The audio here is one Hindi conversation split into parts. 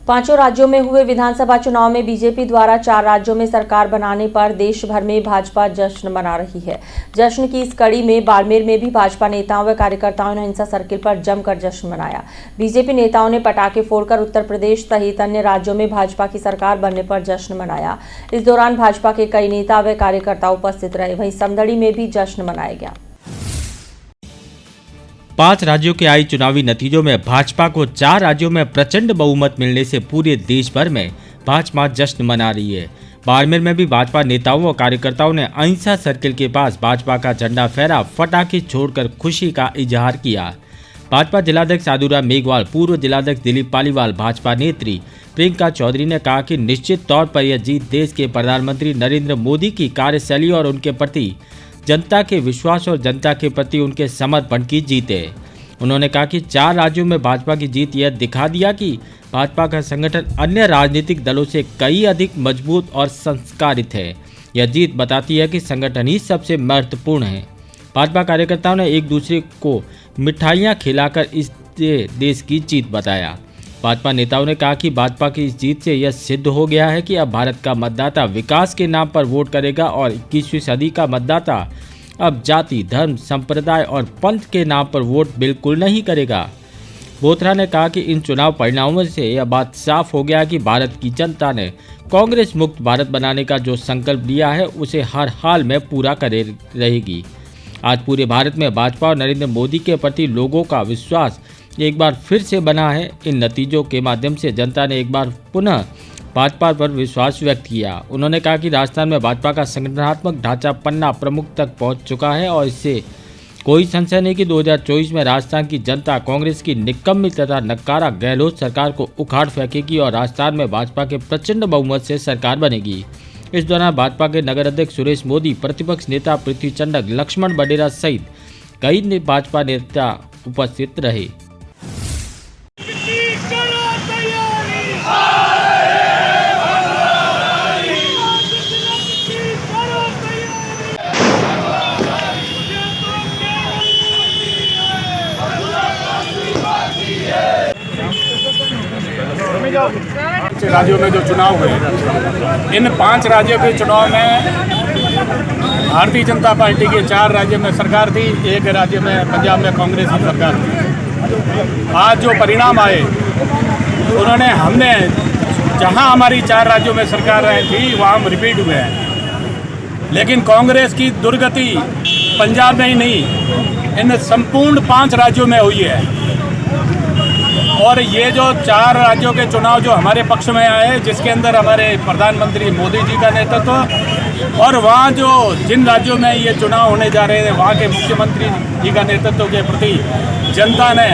पांचों राज्यों में हुए विधानसभा चुनाव में बीजेपी द्वारा 4 राज्यों में सरकार बनाने पर देश भर में भाजपा जश्न मना रही है। जश्न की इस कड़ी में बाड़मेर में भी भाजपा नेताओं व कार्यकर्ताओं ने हिंसा सर्किल पर जमकर जश्न मनाया। बीजेपी नेताओं ने पटाखे फोड़कर उत्तर प्रदेश सहित अन्य राज्यों में भाजपा की सरकार बनने पर जश्न मनाया। इस दौरान भाजपा के कई नेता व कार्यकर्ता उपस्थित रहे। वहीं समदड़ी में भी जश्न मनाया गया। 5 राज्यों के आई चुनावी नतीजों में भाजपा को 4 राज्यों में प्रचंड बहुमत मिलने से पूरे देश भर में भाजपा जश्न मना रही है। बाड़मेर में भी भाजपा नेताओं और कार्यकर्ताओं ने अहिंसा सर्किल के पास भाजपा का झंडा फहरा, पटाखे छोड़कर खुशी का इजहार किया। भाजपा जिलाध्यक्ष साधुराम मेघवाल, पूर्व जिलाध्यक्ष दिलीप पालीवाल, भाजपा नेत्री प्रियंका चौधरी ने कहा कि निश्चित तौर पर यह जीत देश के प्रधानमंत्री नरेंद्र मोदी की कार्यशैली और उनके प्रति जनता के विश्वास और जनता के प्रति उनके समर्पण की जीत है। उन्होंने कहा कि 4 राज्यों में भाजपा की जीत यह दिखा दिया कि भाजपा का संगठन अन्य राजनीतिक दलों से कई अधिक मजबूत और संस्कारित है। यह जीत बताती है कि संगठन ही सबसे महत्वपूर्ण है। भाजपा कार्यकर्ताओं ने एक दूसरे को मिठाइयां खिलाकर इस देश की जीत बताया। भाजपा नेताओं ने कहा कि भाजपा की इस जीत से यह सिद्ध हो गया है कि अब भारत का मतदाता विकास के नाम पर वोट करेगा और 21वीं सदी का मतदाता अब जाति, धर्म, संप्रदाय और पंथ के नाम पर वोट बिल्कुल नहीं करेगा। बोथरा ने कहा कि इन चुनाव परिणामों से यह बात साफ हो गया कि भारत की जनता ने कांग्रेस मुक्त भारत बनाने का जो संकल्प लिया है उसे हर हाल में पूरा करे रहेगी। आज पूरे भारत में भाजपा और नरेंद्र मोदी के प्रति लोगों का विश्वास एक बार फिर से बना है। इन नतीजों के माध्यम से जनता ने एक बार पुनः भाजपा पर विश्वास व्यक्त किया। उन्होंने कहा कि राजस्थान में भाजपा का संगठनात्मक ढांचा पन्ना प्रमुख तक पहुंच चुका है और इससे कोई संशय नहीं कि 2024 में राजस्थान की जनता कांग्रेस की निकम्मी तथा नकारा गहलोत सरकार को उखाड़ फेंकेगी और राजस्थान में भाजपा के प्रचंड बहुमत से सरकार बनेगी। इस दौरान भाजपा के नगर अध्यक्ष सुरेश मोदी, प्रतिपक्ष नेता पृथ्वी चंडक, लक्ष्मण बडेरा सहित कई भाजपा नेता उपस्थित रहे। राज्यों में जो चुनाव हुए, इन 5 राज्यों के चुनाव में भारतीय जनता पार्टी के 4 राज्यों में सरकार थी, 1 राज्य में पंजाब में कांग्रेस की सरकार थी। आज जो परिणाम आए हमने जहां हमारी 4 राज्यों में सरकार रही थी वहां हम रिपीट हुए हैं, लेकिन कांग्रेस की दुर्गति पंजाब में ही नहीं, इन संपूर्ण 5 राज्यों में हुई है। और ये जो 4 राज्यों के चुनाव जो हमारे पक्ष में आए, जिसके अंदर हमारे प्रधानमंत्री मोदी जी का नेतृत्व और वहाँ जो जिन राज्यों में ये चुनाव होने जा रहे हैं वहाँ के मुख्यमंत्री जी का नेतृत्व के प्रति जनता ने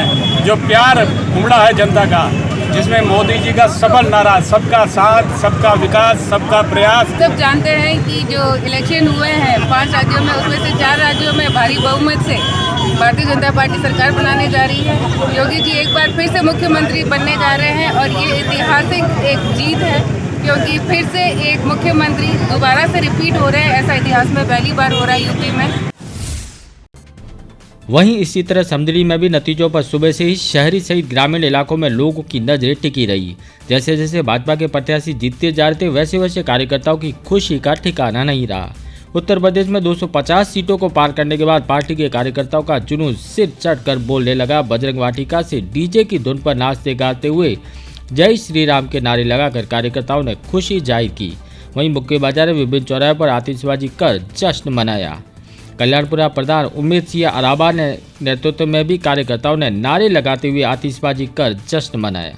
जो प्यार उमड़ा है जनता का, जिसमें मोदी जी का सबल नारा सबका साथ, सबका विकास, सबका प्रयास। सब जानते हैं कि जो इलेक्शन हुए हैं 5 राज्यों में, उसमें से 4 राज्यों में भारी बहुमत से भारतीय जनता पार्टी सरकार बनाने जा रही है। योगी जी एक बार फिर से मुख्यमंत्री बनने जा रहे हैं और ये ऐतिहासिक एक जीत है, क्योंकि फिर से एक मुख्यमंत्री दोबारा से रिपीट हो रहे हैं। ऐसा इतिहास में पहली बार हो रहा है यूपी में। वहीं इसी तरह समदड़ी में भी नतीजों पर सुबह से ही शहरी सहित ग्रामीण इलाकों में लोगों की नजरें टिकी रही। जैसे जैसे भाजपा के प्रत्याशी जीतते जा रहे थे, वैसे वैसे कार्यकर्ताओं की खुशी का ठिकाना नहीं रहा। उत्तर प्रदेश में 250 सीटों को पार करने के बाद पार्टी के कार्यकर्ताओं का जुनून सिर चढ़कर बोलने लगा। बजरंग वाटिका से डीजे की धुन पर नाचते गाते हुए जय श्री राम के नारे लगाकर कार्यकर्ताओं ने खुशी जाहिर की। वहीं मुख्य बाजार में विभिन्न चौराहे पर आतिशबाजी कर जश्न मनाया। कल्याणपुरा प्रधान उमेश सिंह अराबा ने नेतृत्व में भी कार्यकर्ताओं ने नारे लगाते हुए आतिशबाजी कर जश्न मनाया।